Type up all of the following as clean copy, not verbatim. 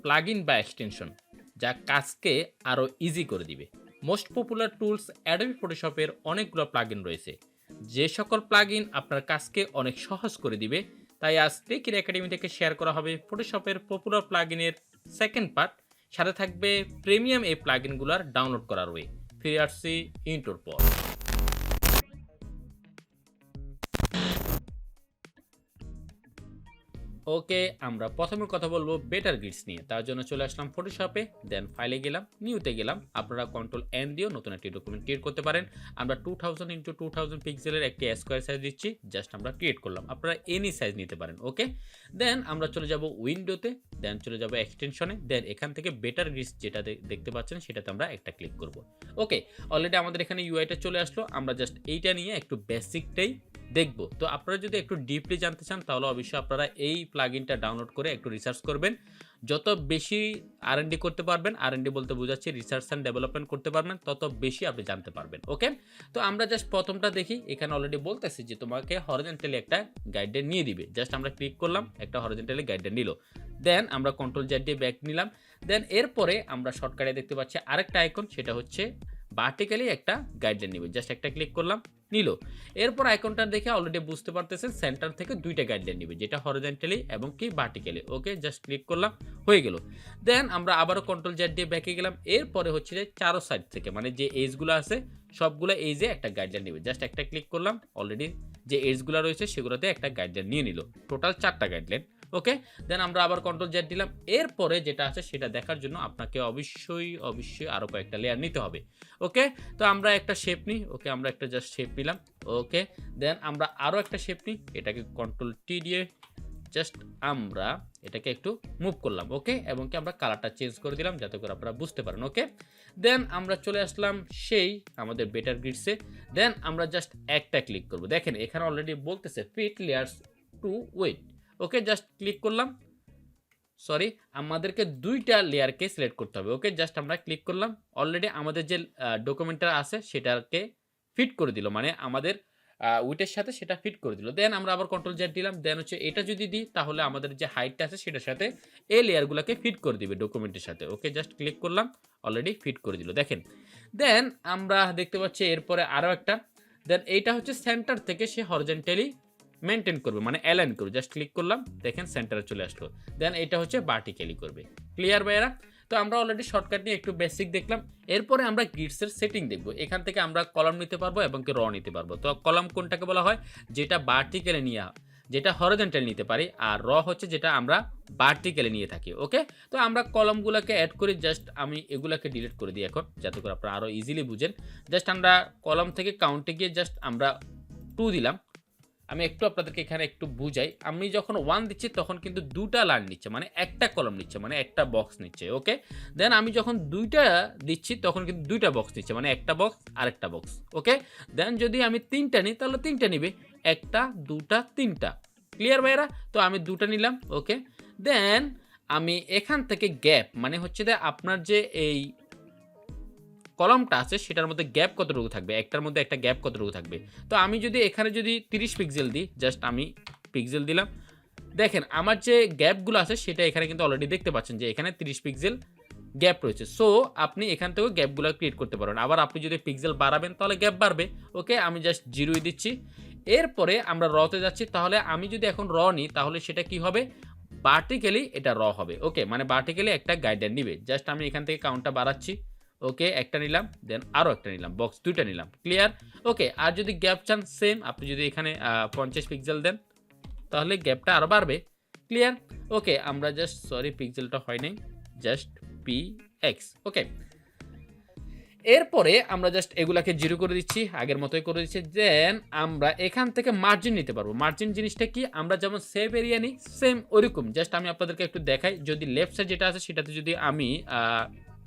Plugin বা extension যা কাজকে আরও ইজি করে দিবে। মোস্ট পপুলার টুলস অ্যাডোবি ফটোশপের অনেকগুলো প্লাগইন রয়েছে, যে সকল প্লাগইন আপনার কাজকে অনেক সহজ করে দিবে। তাই আজ টেকির একাডেমি থেকে শেয়ার করা হবে ফটোশপের পপুলার প্লাগইনের সেকেন্ড পার্ট। সাথে থাকবে প্রিমিয়াম এই প্লাগইনগুলোর ডাউনলোড করার ওয়ে। ফিরে আসছি ইন্টোর পর। ওকে, আমরা প্রথমে কথা বলবো বেটার গ্রিডস নিয়ে। তার জন্য চলে আসলাম ফটোশপে, দেন ফাইলে গেলাম, নিউতে গেলাম। আপনারা কন্ট্রোল এন দিয়েও নতুন একটি ডকুমেন্ট ক্রিয়েট করতে পারেন। আমরা 2000x2000 পিক্সেলের একটি স্কোয়ার সাইজ দিচ্ছি, জাস্ট আমরা ক্রিয়েট করলাম। আপনারা এনি সাইজ নিতে পারেন। ওকে, দেন আমরা চলে যাব উইন্ডোতে, দেন চলে যাব এক্সটেনশনে, দেন এখান থেকে বেটার গ্রিডস যেটা দেখতে পাচ্ছেন সেটাতে আমরা একটা ক্লিক করব। ওকে, অলরেডি আমাদের এখানে ইউআইটা চলে আসলো। আমরা জাস্ট এইটা নিয়ে একটু বেসিকটাই দেখব। তো আপনারা যদি একটু ডিপলি জানতে চান তাহলে অবশ্যই আপনারা এই প্লাগইনটা ডাউনলোড করে একটু রিসার্চ করবেন। যত বেশি আর&ডি করতে পারবেন, আর&ডি বলতে বোঝাচ্ছি রিসার্চ অ্যান্ড ডেভেলপমেন্ট করতে পারবেন, তত বেশি আপনি জানতে পারবেন। ওকে, তো আমরা জাস্ট প্রথমটা দেখি। এখানে অলরেডি বলতেছি যে তোমাকে হরিজন্টালি একটা গাইডলাইন নিয়ে দিবে। জাস্ট আমরা ক্লিক করলাম, একটা হরিজন্টালি গাইডলাইন নিল। দেন আমরা কন্ট্রোল জেড দিয়ে ব্যাক নিলাম। দেন এরপরে আমরা শর্টকাটে দেখতে পাচ্ছি আরেকটা আইকন, সেটা হচ্ছে ভার্টিক্যালি একটা গাইডলাইন নিবে। জাস্ট একটা ক্লিক করলাম, নিল। এরপর আইকনটা দেখে অলরেডি বুঝতে পারতেছেন সেন্টার থেকে দুইটা গাইডলাইন নিবে, যেটা হরিজন্টালি এবং কি ভার্টিক্যালি। ওকে, জাস্ট ক্লিক করলাম, হয়ে গেল। দেন আমরা আবারও কন্ট্রোল জেড দিয়ে ব্যাকে গেলাম। এরপরে হচ্ছে যে চারো সাইড থেকে মানে যে এজগুলো আছে সবগুলো এজে একটা গাইডলাইন নিবে। জাস্ট একটা ক্লিক করলাম, অলরেডি যে এজগুলো রয়েছে সেগুলোতে একটা গাইডলাইন নিয়ে নিল। টোটাল 4টা গাইডলাইন। ওকে, দেন আমরা আবার কন্ট্রোল জেড দিলাম। এরপরে যেটা আছে সেটা দেখার জন্য আপনাকে অবশ্যই আরও কয়েকটা লেয়ার নিতে হবে। ওকে, তো আমরা একটা শেপ নিই। ওকে, আমরা একটা জাস্ট শেপ নিলাম। ওকে, দেন আমরা আরও একটা শেপ নিই, এটাকে কন্ট্রোল টি দিয়ে জাস্ট আমরা এটাকে একটু মুভ করলাম। ওকে, এবং কি আমরা কালারটা চেঞ্জ করে দিলাম যাতে করে আপনারা বুঝতে পারেন। ওকে, দেন আমরা চলে আসলাম সেই আমাদের বেটার গ্রিডসে। দেন আমরা জাস্ট একটা ক্লিক করব। দেখেন এখানে অলরেডি বলতেছে ফিট লেয়ার্স টু ওয়েট। ওকে, জাস্ট ক্লিক করলাম। সরি, আমাদেরকে দুইটা লেয়ারকে সিলেক্ট করতে হবে। ওকে, জাস্ট আমরা ক্লিক করলাম। অলরেডি আমাদের যে ডকুমেন্টটা আছে সেটাকে ফিট করে দিল, মানে আমাদের উইটের সাথে সেটা ফিট করে দিল। দেন আমরা আবার কন্ট্রোল জেড দিলাম। দেন হচ্ছে এটা যদি দিই তাহলে আমাদের যে হাইটটা আছে সেটার সাথে এই লেয়ারগুলোকে ফিট করে দিবে ডকুমেন্টের সাথে। ওকে, জাস্ট ক্লিক করলাম, অলরেডি ফিট করে দিল দেখেন। দেন আমরা দেখতে পাচ্ছি এরপরে আরও একটা। দেন এইটা হচ্ছে সেন্টার থেকে সে হরিজন্টালি মেনটেন করবে, মানে অ্যালাইন করবে। জাস্ট ক্লিক করলাম, দেখেন সেন্টারে চলে আসলো। দেন এটা হচ্ছে ভার্টিক্যালি করবে। ক্লিয়ার ভাইয়ারা? তো আমরা অলরেডি শর্টকাট নিয়ে একটু বেসিক দেখলাম। এরপরে আমরা গ্রিডসের সেটিং দেখব। এখান থেকে আমরা কলাম নিতে পারবো এবং কি র নিতে পারবো। তো কলাম কোনটাকে বলা হয়? যেটা ভার্টিক্যালি নিয়ে, যেটা হরিজন্টালি নিতে পারি। আর র হচ্ছে যেটা আমরা ভার্টিক্যালি নিয়ে থাকি। ওকে, তো আমরা কলামগুলোকে অ্যাড করি। জাস্ট আমি এগুলাকে ডিলিট করে দিই এখন, যাতে করে আপনারা আরও ইজিলি বুঝেন। জাস্ট আমরা কলাম থেকে কাউন্টে গিয়ে জাস্ট আমরা 2 দিলাম। আমি একটু আপনাদেরকে এখানে একটু বুঝাই। আমি যখন 1 দিচ্ছি তখন কিন্তু 2টা লাইন নিচ্ছে, মানে একটা কলাম নিচ্ছে, মানে একটা বক্স নিচ্ছে। ওকে, দেন আমি যখন 2টা দিচ্ছি তখন কিন্তু 2টা বক্স নিচ্ছে, মানে একটা বক্স আরেকটা বক্স। ওকে, দেন যদি আমি 3টা নিই তাহলে 3টা নিবে, একটা 2টা 3টা। ক্লিয়ার ভাইরা? তো আমি 2টা নিলাম। ওকে, দেন আমি এখান থেকে গ্যাপ, মানে হচ্ছে যে আপনার যে এই কলামটা আছে সেটার মধ্যে গ্যাপ কতটুকু থাকবে, একটার মধ্যে একটা গ্যাপ কতটুকু থাকবে। তো আমি যদি এখানে যদি 30 পিক্সেল দিই, জাস্ট আমি পিক্সেল দিলাম। দেখেন আমার যে গ্যাপগুলো আছে সেটা এখানে কিন্তু অলরেডি দেখতে পাচ্ছেন যে এখানে 30 পিক্সেল গ্যাপ রয়েছে। সো আপনি এখান থেকেও গ্যাপগুলো ক্রিয়েট করতে পারেন। আবার আপনি যদি পিক্সেল বাড়াবেন তাহলে গ্যাপ বাড়বে। ওকে, আমি জাস্ট 0 দিচ্ছি। এরপরে আমরা রতে যাচ্ছি। তাহলে আমি যদি এখন র নিই তাহলে সেটা কি হবে? ভার্টিক্যালি এটা র হবে। ওকে, মানে ভার্টিক্যালি একটা গাইডলাইন নিবে। জাস্ট আমি এখান থেকে কাউন্টটা বাড়াচ্ছি। ওকে, একটা নিলাম, দেন আরও একটা নিলাম, বক্স 2টা নিলাম। ক্লিয়ার? ওকে, আর যদি গ্যাপ চান সেম, আপনি যদি এখানে 50 পিক্সেল দেন তাহলে গ্যাপটা আরও বাড়বে। ক্লিয়ার? ওকে, আমরা জাস্ট সরি পিক্সেলটা হয় নাই, জাস্ট পি এক্স। ওকে, এরপরে আমরা জাস্ট এগুলাকে 0 করে দিচ্ছি, আগের মতোই করে দিচ্ছি। দেন আমরা এখান থেকে মার্জিন নিতে পারবো। মার্জিন জিনিসটা কি? আমরা যেমন সেভ এরিয়া নিই সেম ওইরকম। জাস্ট আমি আপনাদেরকে একটু দেখাই। যদি লেফট সাইড যেটা আছে সেটাতে যদি আমি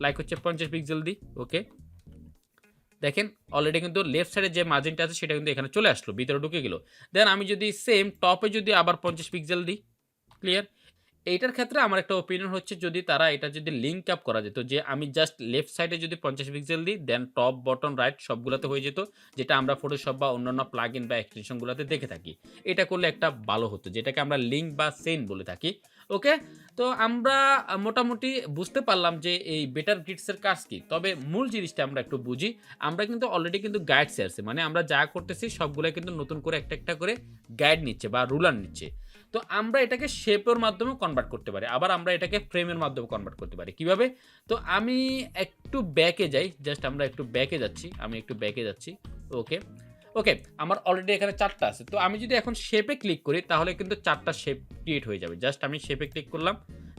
লাইক হচ্ছে 50 পিক্সেল দিই। ওকে, দেখেন অলরেডি কিন্তু লেফট সাইডে যে মার্জিনটা আছে সেটা কিন্তু এখানে চলে আসলো, ভিতরে ঢুকে গেল। দেন আমি যদি সেম টপে যদি আবার 50 পিক্সেল দিই। ক্লিয়ার? এইটার ক্ষেত্রে আমার একটা ওপিনিয়ন হচ্ছে যদি তারা এটা যদি লিঙ্ক আপ করা যেত, যে আমি জাস্ট লেফট সাইডে যদি 50 পিক্সেল দিই দেন টপ বটম রাইট সবগুলোতে হয়ে যেত, যেটা আমরা ফটোশপ বা অন্যান্য প্লাগইন বা এক্সটেনশনগুলোতে দেখে থাকি। এটা করলে একটা ভালো হতো, যেটাকে আমরা লিঙ্ক বা চেইন বলে থাকি। ওকে, তো আমরা মোটামুটি বুঝতে পারলাম যে এই বেটার গ্রিডসের কাজ কি। তবে মূল জিনিসটা আমরা একটু বুঝি। আমরা কিন্তু অলরেডি কিন্তু গাইড শেয়ারছি, মানে আমরা যা করতেছি সবগুলো কিন্তু নতুন করে একটা করে গাইড নিচ্ছে বা রুলার নিচ্ছে। তো আমরা এটাকে শেপের মাধ্যমেও কনভার্ট করতে পারি, আবার আমরা এটাকে ফ্রেমের মাধ্যমে কনভার্ট করতে পারি। কিভাবে? তো আমি একটু ব্যাকে যাই, জাস্ট আমরা একটু ব্যাকে যাচ্ছি, আমি একটু ব্যাকে যাচ্ছি। ওকে, ওকে, আমার অলরেডি এখানে ৪ টা আছে। তো আমি যদি এখন শেপে ক্লিক করি তাহলে কিন্তু ৪ টা শেপ ক্রিয়েট হয়ে যাবে। জাস্ট আমি শেপে ক্লিক করলাম।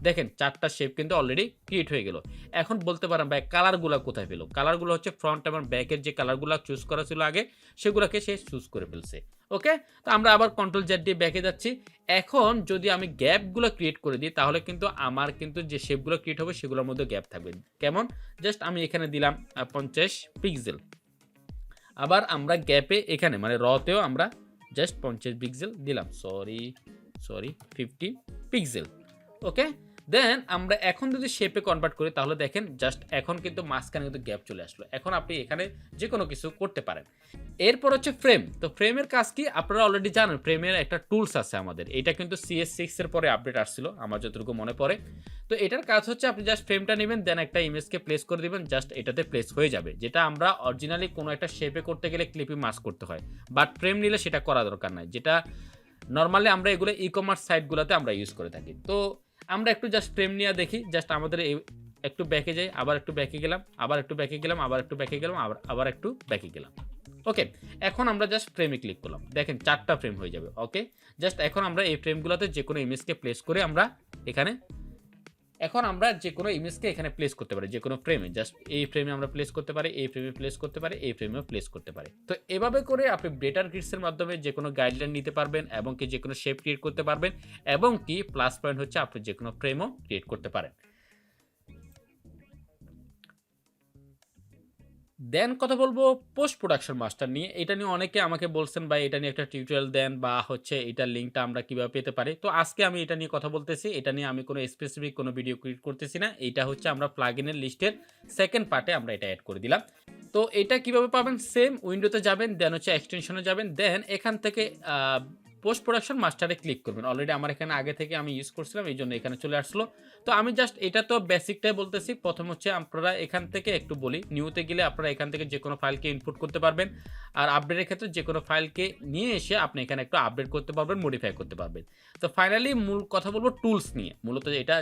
দেখেন ৪ টা শেপ কিন্তু অলরেডি ক্রিয়েট হয়ে গেল। এখন বলতে পারেন ভাই কালারগুলা কোথায় পেল? কালারগুলো হচ্ছে ফ্রন্ট এবং ব্যাকের যে কালারগুলা চুজ করা ছিল আগে সেগুলাকে সে চুজ করে ফেলছে। ওকে? তো আমরা আবার কন্ট্রোল জেড দিয়ে ব্যাকে যাচ্ছি। এখন যদি আমি গ্যাপগুলো ক্রিয়েট করে দিই তাহলে কিন্তু আমার কিন্তু যে শেপগুলো ক্রিয়েট হবে সেগুলোর মধ্যে গ্যাপ থাকবে। কেমন? জাস্ট আমি এখানে দিলাম ৫০ পিক্সেল। আবার আমরা গ্যাপে এখানে মানে রতেও আমরা জাস্ট 50 পিক্সেল দিলাম, সরি 50 পিক্সেল। ওকে, দেন আমরা এখন যদি শেপে কনভার্ট করি তাহলে দেখেন জাস্ট এখন কিন্তু মাঝখানে কিন্তু গ্যাপ চলে আসলো। এখন আপনি এখানে যে কোনো কিছু করতে পারেন। এরপর হচ্ছে ফ্রেম। তো ফ্রেমের কাজ কি আপনারা অলরেডি জানেন, ফ্রেমের একটা টুলস আছে আমাদের। এটা কিন্তু CS6 এর পরে আপডেট আসছিল আমার যতটুকু মনে পড়ে। তো এটার কাজ হচ্ছে আপনি জাস্ট ফ্রেমটা নেবেন, দেন একটা ইমেজকে প্লেস করে দিবেন, জাস্ট এটাতে প্লেস হয়ে যাবে। যেটা আমরা অরিজিনালি কোনো একটা শেপে করতে গেলে ক্লিপি মাস্ক করতে হয়, বাট ফ্রেম নিলে সেটা করা দরকার নাই, যেটা নর্মালি আমরা এগুলো ই-কমার্স সাইটগুলোতে আমরা ইউজ করে থাকি। তো আমরা একটু জাস্ট ফ্রেম নিয়ে দেখি, জাস্ট আমাদের একটু ব্যাকে যাই, আবার একটু ব্যাকে গেলাম, আবার একটু ব্যাকে গেলাম, আবার একটু ব্যাকে গেলাম, আবার একটু ব্যাকে গেলাম। ওকে, এখন আমরা জাস্ট ফ্রেমে ক্লিক করলাম, দেখেন 4টা ফ্রেম হয়ে যাবে। ওকে, জাস্ট এখন আমরা এই ফ্রেমগুলোতে যে কোনো ইমেজকে প্লেস করে আমরা এখানে যে কোনো ইমেজকে এখানে প্লেস করতে পারি, যে কোনো ফ্রেমে। জাস্ট এই ফ্রেমে আমরা প্লেস করতে পারি, এই ফ্রেমে প্লেস করতে পারি, এই ফ্রেমেও প্লেস করতে পারি। তো এভাবে করে আপনি বেটার গ্রিডসের মাধ্যমে যে কোনো গাইডলাইন নিতে পারবেন এবং কি যে কোনো শেপ ক্রিয়েট করতে পারবেন, এবং কি প্লাস পয়েন্ট হচ্ছে আপনি যে কোনো ফ্রেমও ক্রিয়েট করতে পারেন। দেন কথা বলবো পোস্ট প্রোডাকশন মাস্টার নিয়ে। এটা নিয়ে অনেকে আমাকে বলছেন ভাই এটা নিয়ে একটা টিউটোরিয়াল দেন, বা হচ্ছে এটার লিঙ্কটা আমরা কিভাবে পেতে পারি। তো আজকে আমি এটা নিয়ে কথা বলতেছি। এটা নিয়ে আমি কোনো স্পেসিফিক কোনো ভিডিও ক্রিয়েট করতেছি না। এটা হচ্ছে আমরা প্লাগইনের লিস্টের সেকেন্ড পার্টে আমরা এটা অ্যাড করে দিলাম। তো এটা কিভাবে পাবেন? সেম উইন্ডোতে যাবেন, দেন হচ্ছে এক্সটেনশনে যাবেন, দেন এখান থেকে পোস্ট প্রোডাকশন মাস্টারে ক্লিক করবেন। অলরেডি আমার এখানে আগে থেকে আমি ইউজ করছিলাম, এই জন্য এখানে চলে আসলো। তো আমি জাস্ট এটা তো বেসিকটাই বলতেছি। প্রথম হচ্ছে আপনারা এখান থেকে একটু বলি, নিউতে গেলে আপনারা এখান থেকে যে কোনো ফাইলকে ইনপুট করতে পারবেন, আর আপডেটের ক্ষেত্রে যে কোনো ফাইলকে নিয়ে এসে আপনি এখানে একটু আপডেট করতে পারবেন, মডিফাই করতে পারবেন। তো ফাইনালি মূল কথা বলবো টুলস নিয়ে, মূলত এটা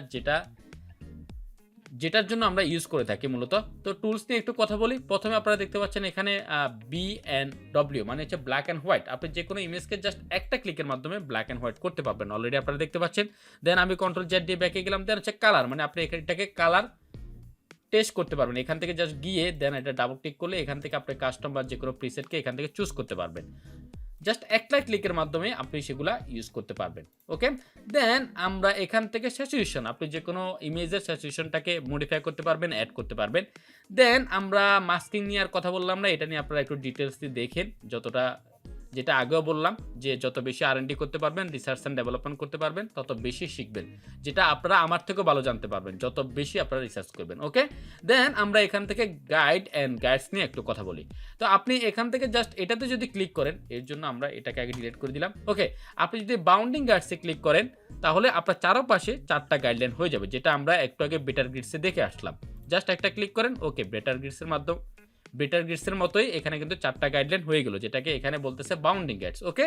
যেটার জন্য আমরা ইউজ করে থাকি মূলত। তো টুলস নিয়ে একটু কথা বলি। প্রথমে আপনারা দেখতে পাচ্ছেন এখানে BNW মানে হচ্ছে ব্ল্যাক অ্যান্ড হোয়াইট। আপনি যে কোনো ইমেজকে জাস্ট একটা ক্লিকের মাধ্যমে ব্ল্যাক অ্যান্ড হোয়াইট করতে পারবেন, অলরেডি আপনারা দেখতে পাচ্ছেন। দেন আমি কন্ট্রোল জেড দিয়ে ব্যাকে গেলাম, দেন হচ্ছে কালার, মানে আপনি এটাকে কালার টেস্ট করতে পারবেন। এখান থেকে জাস্ট গিয়ে দেন এটা ডাবল ক্লিক করলে এখান থেকে আপনি কাস্টম বা যে কোনো প্রিসেটকে এখান থেকে চুজ করতে পারবেন। জাস্ট একটা ক্লিকের মাধ্যমে আপনি সেগুলা ইউজ করতে পারবেন। ওকে, দেন আমরা এখান থেকে স্যাচুরেশন, আপনি যে কোনো ইমেজের স্যাচুরেশনটাকে মডিফাই করতে পারবেন, অ্যাড করতে পারবেন। দেন আমরা মাস্কিং নিয়ে আর কথা বললাম না, এটা নিয়ে আপনারা একটু ডিটেলস দিয়ে দেখেন। যেটা আগেও বললাম যে যত বেশি R&D করতে পারবেন, রিসার্চ অ্যান্ড ডেভেলপমেন্ট করতে পারবেন, তত বেশি শিখবেন, যেটা আপনারা আমার থেকেও ভালো জানতে পারবেন যত বেশি আপনারা রিসার্চ করবেন। ওকে, দেন আমরা এখান থেকে গাইডস নিয়ে একটু কথা বলি। তো আপনি এখান থেকে জাস্ট এটাতে যদি ক্লিক করেন, এর জন্য আমরা এটাকে আগে ডিলিট করে দিলাম। ওকে, আপনি যদি বাউন্ডিং গাইডসে ক্লিক করেন তাহলে আপনার চারপাশে 4টা গাইডলাইন হয়ে যাবে, যেটা আমরা একটু আগে বেটার গ্রিডসে দেখে আসলাম। জাস্ট একটা ক্লিক করেন, ওকে, বেটার গ্রিডসের মতোই এখানে কিন্তু 4টা গাইডলাইন হয়ে গেল, যেটাকে এখানে বলতেছে বাউন্ডিং গাইডস। ওকে,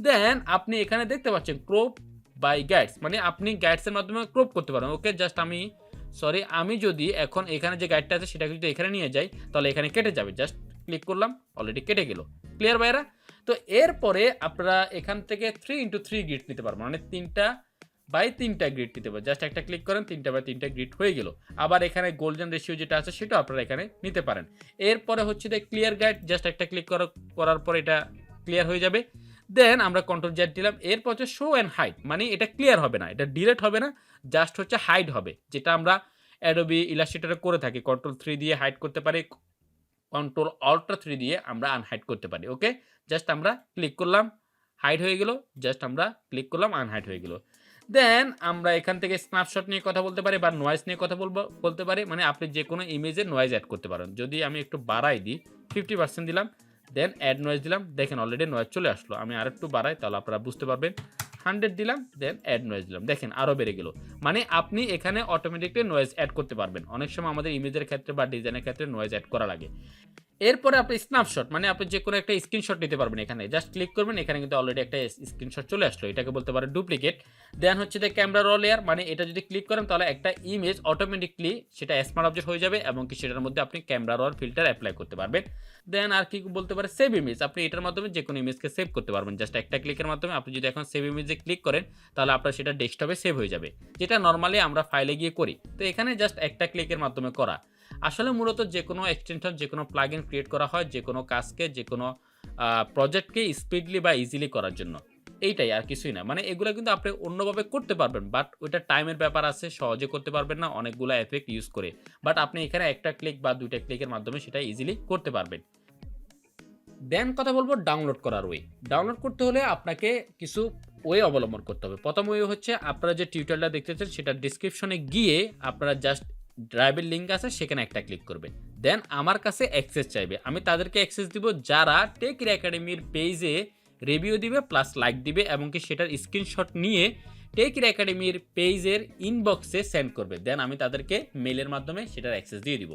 দেন আপনি এখানে দেখতে পাচ্ছেন ক্রপ বাই গাইডস, মানে আপনি গাইডসের মাধ্যমে ক্রপ করতে পারেন। ওকে, জাস্ট আমি যদি এখন এখানে যে গাইডটা আছে সেটাকে যদি এখানে নিয়ে যাই তাহলে এখানে কেটে যাবে। জাস্ট ক্লিক করলাম, অলরেডি কেটে গেল। ক্লিয়ার ভাইরা? তো এরপরে আপনারা এখান থেকে 3x3 গ্রিড নিতে পারবেন, মানে 3x3 গ্রিড নিতে পারবেন। জাস্ট একটা ক্লিক করেন, 3x3 গ্রিড হয়ে গেল। আবার এখানে গোল্ডেন রেশিও যেটা আছে সেটা আপনারা এখানে নিতে পারেন। এরপরে হচ্ছে যে ক্লিয়ার গাইড, জাস্ট একটা ক্লিক করার পর এটা ক্লিয়ার হয়ে যাবে। দেন আমরা কন্ট্রোল জেড দিলাম। এরপর হচ্ছে শো অ্যান্ড হাইড, মানে এটা ক্লিয়ার হবে না, এটা ডিলিট হবে না, জাস্ট হচ্ছে হাইড হবে, যেটা আমরা অ্যাডোবি ইলাস্ট্রেটরে করে থাকি। Ctrl+3 দিয়ে হাইড করতে পারি, Ctrl+Alt+3 দিয়ে আমরা আনহাইড করতে পারি। ওকে, জাস্ট আমরা ক্লিক করলাম, হাইড হয়ে গেল, জাস্ট আমরা ক্লিক করলাম, আনহাইড হয়ে গেল। দেন আমরা এখান থেকে স্ন্যাপশট নিয়ে কথা বলতে পারি বা নয়েজ নিয়ে কথা বলতে পারি, মানে আপনি যে কোনো ইমেজে নয়েজ অ্যাড করতে পারেন। যদি আমি একটু বাড়াই দিই, 50% দিলাম, দেন অ্যাড নয়েজ দিলাম, দেখেন অলরেডি নয়েজ চলে আসলো। আমি আরেকটু বাড়াই তাহলে আপনারা বুঝতে পারবেন। 100 দিলাম, দেন অ্যাড নয়েজ দিলাম, দেখেন আরও বেড়ে গেল। মানে আপনি এখানে অটোমেটিকলি নয়েজ অ্যাড করতে পারবেন। অনেক সময় আমাদের ইমেজের ক্ষেত্রে বা ডিজাইনের ক্ষেত্রে নয়েজ অ্যাড করা লাগে। এরপরে আপনি স্ন্যাপশট, মানে আপনি যে কোনো একটা স্ক্রিনশট নিতে পারবেন। এখানে জাস্ট ক্লিক করবেন, এখানে কিন্তু অলরেডি একটা স্ক্রিনশট চলে আসলো, এটাকে বলতে পারেন ডুপ্লিকেট। দেন হচ্ছে যে ক্যামেরা র লেয়ার, মানে এটা যদি ক্লিক করেন তাহলে একটা ইমেজ অটোমেটিকলি সেটা স্মার্ট অবজেক্ট হয়ে যাবে এবং কি সেটার মধ্যে আপনি ক্যামেরা রর ফিল্টার অ্যাপ্লাই করতে পারবেন। দেন আর কি বলতে পারে সেভ ইমেজ, আপনি এটার মাধ্যমে যে কোনো ইমেজকে সেভ করতে পারবেন জাস্ট একটা ক্লিকের মাধ্যমে। আপনি যদি এখন সেভ ইমেজে ক্লিক করেন তাহলে আপনার সেটা ডেস্কটপে সেভ হয়ে যাবে, যেটা নর্মালি আমরা ফাইলে গিয়ে করি। তো এখানে জাস্ট একটা ক্লিকের মাধ্যমে করা। আসলে মূলত যে কোনো এক্সটেনশন, যে কোনো প্লাগইন ক্রিয়েট করা হয় যে কোনো কাজকে, যে কোনো প্রজেক্টকে স্পিডলি বা ইজিলি করার জন্য। এইটাই, আর কিছুই না। মানে এগুলো কিন্তু আপনি অন্যভাবে করতে পারবেন, বাট ওইটা টাইমের ব্যাপার আছে, সহজে করতে পারবেন না অনেকগুলো এফেক্ট ইউজ করে। বাট আপনি এখানে একটা ক্লিক বা দুইটা ক্লিকের মাধ্যমে সেটা ইজিলি করতে পারবেন। দেন কথা বলবো ডাউনলোড করার ওয়ে। ডাউনলোড করতে হলে আপনাকে কিছু ওয়ে অবলম্বন করতে হবে। প্রথম ওয়ে হচ্ছে আপনারা যে টিউটোরিয়ালটা দেখতেছেন সেটা ডিসক্রিপশনে গিয়ে আপনারা জাস্ট ড্রাইভের লিঙ্ক আছে সেখানে একটা ক্লিক করবেন। দেন আমার কাছে অ্যাক্সেস চাইবে, আমি তাদেরকে অ্যাক্সেস দিব যারা টেক একাডেমির পেজে রিভিউ দিবে প্লাস লাইক দিবে এবং কি সেটার স্ক্রিনশট নিয়ে টেক একাডেমির পেজের ইনবক্সে সেন্ড করবে। দেন আমি তাদেরকে মেলের মাধ্যমে সেটার অ্যাক্সেস দিয়ে দিব।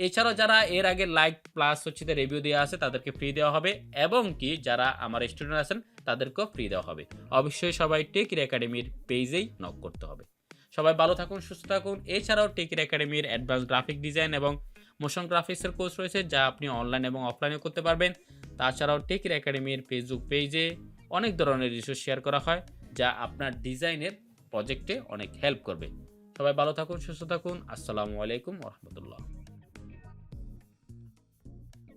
এছাড়াও যারা এর আগে লাইক প্লাস হচ্ছে রিভিউ দেওয়া আছে তাদেরকে ফ্রি দেওয়া হবে এবং কি যারা আমার স্টুডেন্ট আছেন তাদেরকেও ফ্রি দেওয়া হবে। অবশ্যই সবাই টেক একাডেমির পেজেই নক করতে হবে। সবাই ভালো থাকুন, সুস্থ থাকুন। এছাড়াও টেক একাডেমির অ্যাডভান্স গ্রাফিক ডিজাইন এবং মোশন গ্রাফিক্সের কোর্স রয়েছে যা আপনি অনলাইন এবং অফলাইনে করতে পারবেন। তাছাড়াও টেক একাডেমির ফেসবুক পেজে অনেক ধরনের রিসোর্স শেয়ার করা হয় যা আপনার ডিজাইনের প্রজেক্টে অনেক হেল্প করবে। সবাই ভালো থাকুন, সুস্থ থাকুন। আসসালামু আলাইকুম ওয়া রাহমাতুল্লাহ।